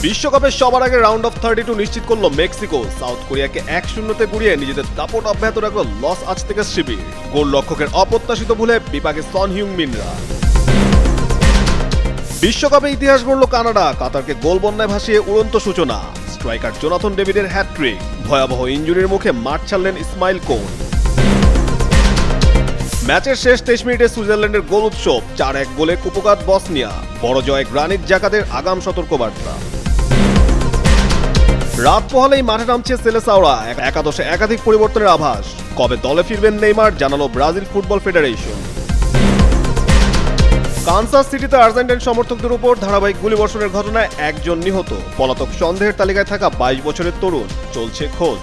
বিশ্বকাপের সবার আগে রাউন্ড অফ 32 নিশ্চিত করলো মেক্সিকো। সাউথ কোরিয়াকে 1-0 গুড়িয়ে নিজেদের দাপট অব্যাহত রাখলো লস আজতেকাস শিবির। গোলরক্ষকের অপ্রত্যাশিত ভুলে বিপাকে সন হিউং-মিনরা। বিশ্বকাপে ইতিহাস গড়ল কানাডা, কাতারকে গোল বন্যায় ভাসিয়ে উড়ন্ত সূচনা। স্ট্রাইকার জোনাথন ডেভিডের হ্যাটট্রিক, ভয়াবহ ইনজুরির মুখে মাঠ ছাড়লেন ইসমাইল কোন। ম্যাচের শেষ 23 মিনিটে সুইজারল্যান্ডের গোল উৎসব, 4-1 গোলে কুপোকাত বসনিয়া। বড় জয় গ্রানিট জাকাদের আগাম সতর্কবার্তা। রাত পোহালেই মাঠে নামছে সেলেসাওরা, একাদশে একাধিক পরিবর্তনের আভাস। কবে দলে ফিরবেন নেইমার জানালো ব্রাজিল ফুটবল ফেডারেশন। কানসাস সিটিতে আর্জেন্টাইন সমর্থকদের উপর ধারাবাহিক গুলিবর্ষণের ঘটনায় একজন নিহত। পলাতক সন্দেহের তালিকায় থাকা 22 বছরের তরুণ, চলছে খোঁজ।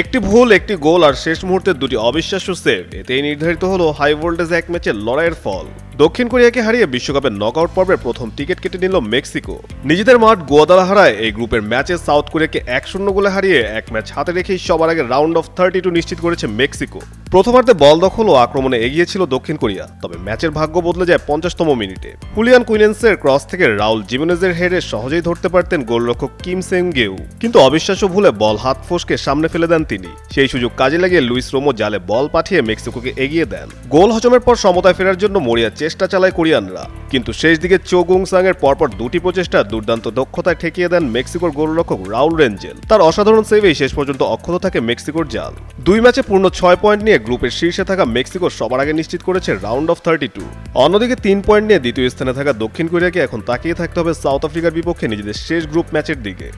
একটি ভুল, একটি গোল আর শেষ মুহূর্তের দুটি অবিশ্বাস্য সেভ, এতেই নির্ধারিত হলো হাই ভোল্টেজ এক ম্যাচের লড়াইয়ের ফল। দক্ষিণ কোরিয়াকে হারিয়ে বিশ্বকাপের নকআউট পর্বের প্রথম টিকিট কেটে নিল মেক্সিকো। নিজেদের মাঠ গুয়াদালাহারায় এই গ্রুপের ম্যাচে সাউথ কোরিয়াকে 1-0 গোলে হারিয়ে এক ম্যাচ হাতে রেখেই সবার আগে রাউন্ড অফ 32 নিশ্চিত করেছে মেক্সিকো। প্রথমার্ধে বল দখল ও আক্রমণে এগিয়ে ছিল দক্ষিণ কোরিয়া, তবে ম্যাচের ভাগ্য বদলে যায় 50তম মিনিটে। হুলিয়ান কুইনেন্সের ক্রস থেকে রাউল জিমেনেজের হেডে সহজেই ধরতে পারতেন গোলরক্ষক কিম সেং গেউ, কিন্তু অবিশ্বাস্য ভুলে বল হাত ফসকে সামনে ফেলে দেন তিনি। সেই সুযোগ কাজে লাগিয়ে লুইস রোমো জালে বল পাঠিয়ে মেক্সিকোকে এগিয়ে দেন। গোল হজমের পর সমতায় ফেরার জন্য মরিয়া চেষ্টা চালায় কোরিয়ানরা, কিন্তু শেষ দিকে চো গুং সাং এর পরপর দুটি প্রচেষ্টা দুর্দান্ত দক্ষতায় ঠেকিয়ে দেন মেক্সিকোর গোলরক্ষক রাউল রেঞ্জেল। তার অসাধারণ সেভেই শেষ পর্যন্ত অক্ষত থাকে মেক্সিকোর জাল। 2 ম্যাচে পূর্ণ 6 পয়েন্ট নিয়ে গ্রুপের শীর্ষে থাকা মেক্সিকো সবার আগে নিশ্চিত করেছে রাউন্ড অফ 32। অন্যদিকে 3 পয়েন্ট নিয়ে দ্বিতীয় স্থানে থাকা দক্ষিণ কোরিয়াকে এখন তাকিয়ে থাকতে হবে সাউথ আফ্রিকার বিপক্ষে নিজেদের শেষ গ্রুপ ম্যাচের দিকে।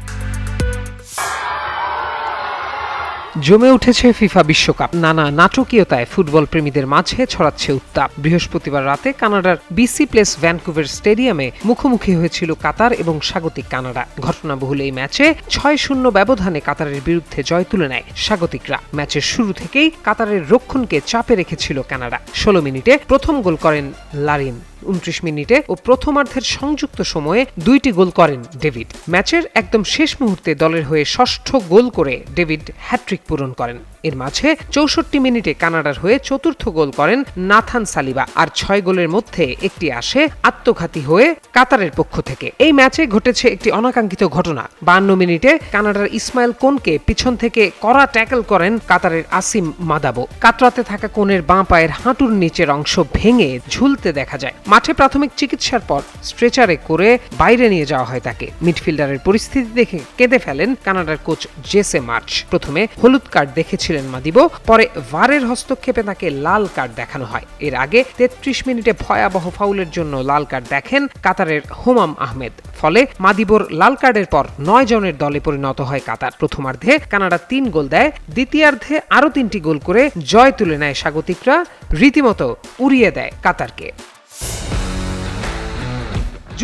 জমে উঠেছে ফিফা বিশ্বকাপ, নানা নাটকীয়তায় ফুটবল প্রেমীদের মাঝে ছড়াচ্ছে উত্তাপ। বৃহস্পতিবার রাতে কানাডার বিসি প্লেস ভ্যানকুভার স্টেডিয়ামে মুখোমুখি হয়েছিল কাতার এবং স্বাগতিক কানাডা। ঘটনাবহুল এই ম্যাচে 6-0 ব্যবধানে কাতারের বিরুদ্ধে জয় তুলে নেয় স্বাগতিকরা। ম্যাচের শুরু থেকেই কাতারের রক্ষণকে চাপে রেখেছিল কানাডা। 16 মিনিটে প্রথম গোল করেন লারিন, 29 মিনিটে ও প্রথমার্ধের সংযুক্ত সময়ে 2টি গোল করেন ডেভিড। ম্যাচের একদম শেষ মুহূর্তে দলের হয়ে ষষ্ঠ গোল করে ডেভিড হ্যাট্রিক পূরণ করেন। এর মাঝে 64 মিনিটে কানাডার হয়ে চতুর্থ গোল করেন নাথান সালিবা, আর 6 গোলের মধ্যে একটি আসে আত্মঘাতী হয়ে কাতারের পক্ষ থেকে। এই ম্যাচে ঘটেছে একটি অনাকাঙ্ক্ষিত ঘটনা। 52 মিনিটে কানাডার ইসমাইল কোনকে পিছন থেকে কড়া ট্যাকল করেন কাতারের আসিম মাদাবো। কাতরাতে থাকা কোনের বাঁ পায়ের হাঁটুর নিচের অংশ ভেঙে ঝুলতে দেখা যায়। মাঠে প্রাথমিক চিকিৎসার পর স্ট্রেচারে করে বাইরে নিয়ে যাওয়া হয় তাকে। মিডফিল্ডারের পরিস্থিতি দেখে কেঁদে ফেলেন কানাডার কোচ জেসে মার্চ। প্রথমে হলুদ কার্ড দেখেছিলেন মাদিবো, পরে ভারের হস্তক্ষেপে তাকে লাল কার্ড দেখানো হয়। এর আগে 33 মিনিটে ভয়াবহ ফাউলের জন্য লাল কার্ড দেখেন কাতারের হোমাম আহমেদ। ফলে মাদিবোর লাল কার্ডের পর 9 জনের দলে পরিণত হয় কাতার। প্রথমার্ধে কানাডা 3 গোল দেয়, দ্বিতীয়ার্ধে আরও 3টি গোল করে জয় তুলে নেয় স্বাগতিকরা, রীতিমতো উড়িয়ে দেয় কাতারকে।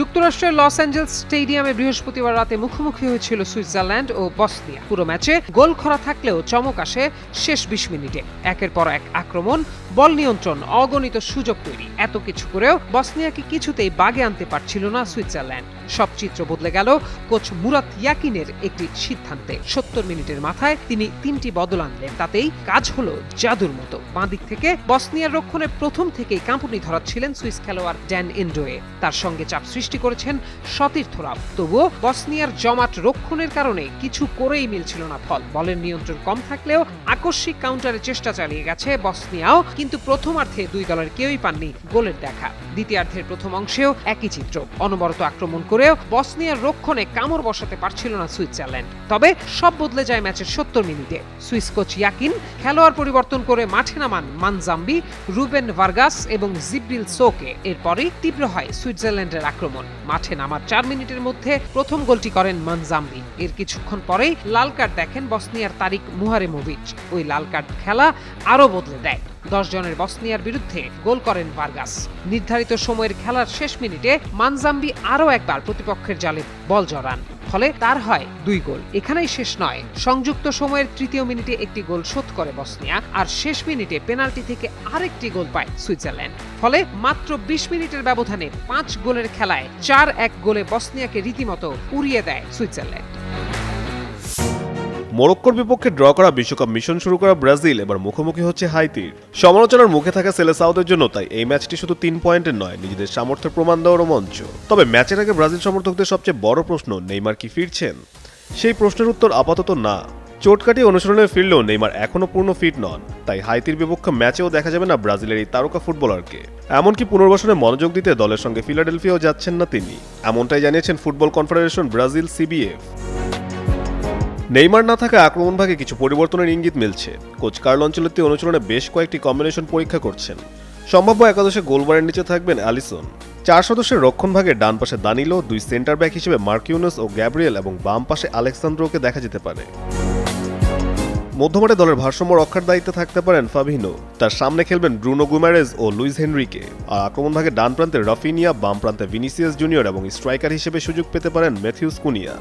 যুক্তরাষ্ট্রের লস অ্যাঞ্জেলস স্টেডিয়ামে বৃহস্পতিবার রাতে মুখোমুখি হয়েছিল সুইজারল্যান্ড ও বসনিয়া। পুরো ম্যাচে গোল খরা থাকলেও চমক আসে শেষ 20 মিনিটে। একের পর এক আক্রমণ, বল নিয়ন্ত্রণ, অগণিত সুযোগ তৈরি। এত কিছু করেও বসনিয়াকে কিছুতেই বাগে আনতে পারছিল না সুইজারল্যান্ড। সব চিত্র বদলে গেল কোচ মুরাত ইয়াকিনের একটি সিদ্ধান্তে। 70 মিনিটের মাথায় তিনি 3টি বদল আনলেন, তাতেই কাজ হলো জাদুর মতো। বাঁ দিক থেকে বসনিয়ার রক্ষণে প্রথম থেকেই কাঁপুনি ধরাচ্ছিলেন সুইস খেলোয়াড় ড্যান এন্ডোয়ে। তার সঙ্গে চাপ সৃষ্টি করেছেন সতীর্থরাও। তবুও বসনিয়ার জমাট রক্ষণের কারণে কিছু করেই মিলছিল না ফল। বলের নিয়ন্ত্রণ কম থাকলেও আকস্মিক কাউন্টারের চেষ্টা চালিয়ে গেছে বসনিয়াও, কিন্তু প্রথমার্ধে দুই দলের কেউই পাননি গোলের দেখা। দ্বিতীয়ার্ধের প্রথম অংশেও একই চিত্র। অনবরত আক্রমণ করেও বসনিয়ার রক্ষণে কামড় বসাতে পারছিল না সুইজারল্যান্ড। তবে সব বদলে যায় ম্যাচের 70 মিনিটে। সুইস কোচ ইয়াকিন খেলোয়াড় পরিবর্তন করে মাঠে নামান মানজাম্বি, রুবেন ভার্গাস এবং জিব্রিল সোকে। এরপরই তীব্র হয় সুইজারল্যান্ডের আক্রমণ। মাঠে নামার 4 মিনিটের মধ্যে প্রথম গোলটি করেন মানজাম্বি। এর কিছুক্ষণ পরেই লাল কার্ড দেখেন বসনিয়ার তারিক মুহারেমোভিচ। ওই লাল কার্ড খেলা আরও বদলে দেয়। 10 জনের বসনিয়ার বিরুদ্ধে গোল করেন ভার্গাস। নির্ধারিত সময়ের খেলার শেষ মিনিটে মানজাম্বি আরও একবার প্রতিপক্ষের জালে বল জড়ান, ফলে তার হয় 2 গোল। এখানেই শেষ নয়, সংযুক্ত সময়ের 3য় মিনিটে একটি গোল শোধ করে বসনিয়া, আর শেষ মিনিটে পেনাল্টি থেকে আরেকটি গোল পায় সুইজারল্যান্ড। ফলে মাত্র 20 মিনিটের ব্যবধানে 5 গোলের খেলায় 4-1 গোলে বসনিয়াকে রীতিমতো উড়িয়ে দেয় সুইজারল্যান্ড। মরক্কোর বিপক্ষে ড্র করা বিশ্বকাপ মিশন শুরু করা ব্রাজিল এবার মুখোমুখি হচ্ছে হাইতির। সমালোচনার মুখে থাকা সেলেসাওদের জন্য তাই এই ম্যাচটি শুধু 3 পয়েন্টের নয়, নিজেদের সামর্থ্যের প্রমাণ দেওয়ারও মঞ্চ। তবে ম্যাচের আগে ব্রাজিল সমর্থকদের সবচেয়ে বড় প্রশ্ন, নেইমার কি ফিরছেন? সেই প্রশ্নের উত্তর আপাতত না। চোট কাটিয়ে অনুশীলনে ফিরলেও নেইমার এখনও পূর্ণ ফিট নন, তাই হাইতির বিপক্ষে ম্যাচেও দেখা যাবে না ব্রাজিলের এই তারকা ফুটবলারকে। এমনকি পুনর্বাসনে মনোযোগ দিতে দলের সঙ্গে ফিলাডেলফিয়াও যাচ্ছেন না তিনি, এমনটাই জানিয়েছেন football confederation Brazil CBF। Neymar না থাকা আক্রমণভাগে কিছু পরিবর্তনের ইঙ্গিত মিলছে। কোচ কার্লো আনচেলত্তি অনুশীলনে বেশ কয়েকটি কম্বিনেশন পরীক্ষা করছেন। সম্ভাব্য একাদশে গোলবারের নিচে থাকবেন অ্যালিসন। 4 সদস্যের রক্ষণভাগে ডান পাশে দানিলো, 2 সেন্টার ব্যাক হিসেবে মার্কিউনাস ও গ্যাব্রিয়েল এবং বাম পাশে আলেক্সান্দ্রোকে দেখা যেতে পারে। মধ্যমাঠে দলের ভারসাম্য রক্ষার দায়িত্বে থাকতে পারেন ফাভিনো, তার সামনে খেলবেন ব্রুনো গুমারেজ ও লুইস হেনরিকে। আর আক্রমণভাগে ডান প্রান্তে রাফিনিয়া, বাম প্রান্তে ভিনিসিয়াস জুনিয়র এবং স্ট্রাইকার হিসেবে সুযোগ পেতে পারেন ম্যাথিউস কুনিয়া।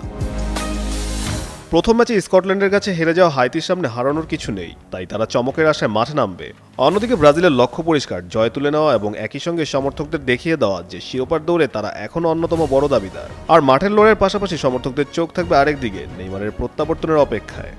প্রথম ম্যাচে স্কটল্যান্ডের কাছে হেরে যাওয়া হাইতির সামনে হারানোর কিছু নেই, তাই তারা চমকের আশায় মাঠে নামবে। অন্যদিকে ব্রাজিলের লক্ষ্য পরিষ্কার, জয় তুলে নেওয়া এবং একই সঙ্গে সমর্থকদের দেখিয়ে দেওয়া যে শিরোপার দৌড়ে তারা এখনও অন্যতম বড় দাবিদার। আর মাঠের লড়াইয়ের পাশাপাশি সমর্থকদের চোখ থাকবে আরেক দিকে, নেইমারের প্রত্যাবর্তনের অপেক্ষায়।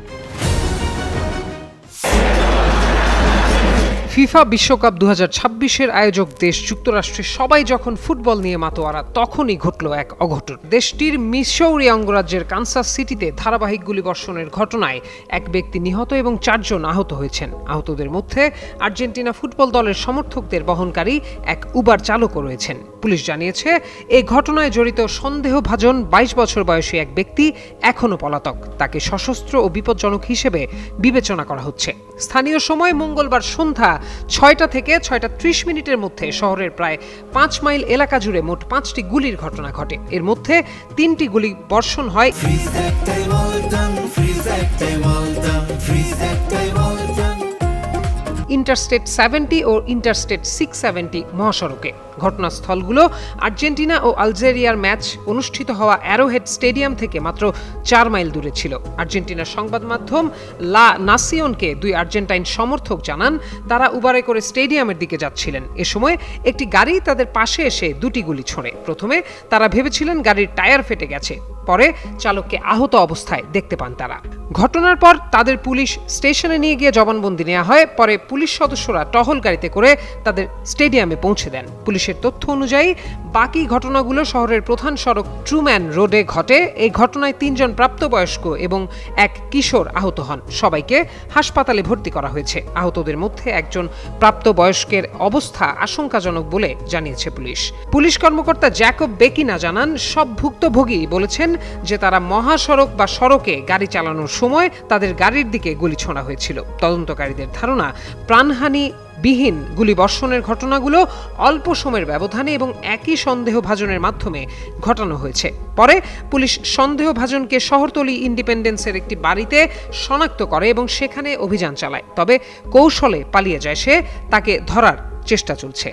ফিফা বিশ্বকাপ 2026-এর আয়োজক দেশ যুক্তরাষ্ট্রে সবাই যখন ফুটবল নিয়ে মাতোয়ারা, তখনই ঘটল এক অঘটন। দেশটির মিসৌরি অঙ্গরাজ্যের কানসাস সিটিতে ধারাবাহিক গুলিবর্ষণের ঘটনায় এক ব্যক্তি নিহত এবং 4 জন আহত হয়েছেন। আহতদের মধ্যে আর্জেন্টিনা ফুটবল দলের সমর্থকদের বহনকারী এক উবার চালকও রয়েছেন। পুলিশ জানিয়েছে, এই ঘটনায় জড়িত সন্দেহভাজন 22 বছর বয়সী এক ব্যক্তি এখনও পলাতক। তাকে সশস্ত্র ও বিপজ্জনক হিসেবে বিবেচনা করা হচ্ছে। স্থানীয় সময় মঙ্গলবার সন্ধ্যা 6টা থেকে 6টা 30 মিনিটের মধ্যে শহরের প্রায় 5 মাইল এলাকা জুড়ে মোট 5টি গুলির ঘটনা ঘটে। এর মধ্যে 3টি গুলি বর্ষণ হয় ইন্টারস্টেট 70 ও ইন্টারস্টেট 670 মহাসড়কে। ঘটনাস্থলগুলো আর্জেন্টিনা ও আলজেরিয়ার ম্যাচ অনুষ্ঠিত হওয়া অ্যারোহেড স্টেডিয়াম থেকে মাত্র 4 মাইল দূরে ছিল। আর্জেন্টিনার সংবাদ মাধ্যম লা নাসিওনকে 2 আর্জেন্টাইন সমর্থক জানান, তারা উবারে করে স্টেডিয়ামের দিকে যাচ্ছিলেন। এ সময় একটি গাড়ি তাদের পাশে এসে 2টি গুলি ছোড়ে। প্রথমে তারা ভেবেছিলেন গাড়ির টায়ার ফেটে গেছে, পরে চালককে আহত অবস্থায় দেখতে পান তারা। ঘটনার পর তাদের পুলিশ স্টেশনে নিয়ে গিয়ে জবানবন্দি নেওয়া হয়। পরে পুলিশ সদস্যরা টহল গাড়িতে করে তাদের স্টেডিয়ামে পৌঁছে দেন। পুলিশের তথ্য অনুযায়ী বাকি ঘটনাগুলো শহরের প্রধান সড়ক ট্রুম্যান রোডে ঘটে। এই ঘটনায় 3 জন প্রাপ্তবয়স্ক এবং এক কিশোর আহত হন। সবাইকে হাসপাতালে ভর্তি করা হয়েছে। আহতদের মধ্যে একজন প্রাপ্তবয়স্কের অবস্থা আশঙ্কাজনক বলে জানিয়েছে পুলিশ। পুলিশ কর্মকর্তা জ্যাকব বেকিনা জানান, সব ভুক্তভোগী বলেছেন যে তারা মহাসড়ক বা সড়কে গাড়ি চালানোর সময় তাদের গাড়ির দিকে গুলি ছোড়া হয়েছিল। তদন্তকারীদের ধারণা, প্রাণহানি বিহীন গুলিবর্ষণের ঘটনাগুলো অল্প সময়ের ব্যবধানে এবং একই সন্দেহভাজনের মাধ্যমে ঘটানো হয়েছে। পরে পুলিশ সন্দেহভাজনকে শহরতলি ইন্ডিপেন্ডেন্সের একটি বাড়িতে শনাক্ত করে এবং সেখানে অভিযান চালায়। তবে কৌশলে পালিয়ে যায় সে, তাকে ধরার চেষ্টা চলছে।